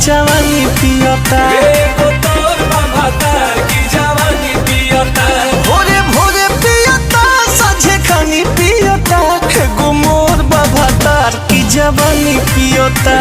जवानी पियता। भोरे भोरे पियता साझे खानी पियता, एगो मोर बाबा तार की जवानी पियता।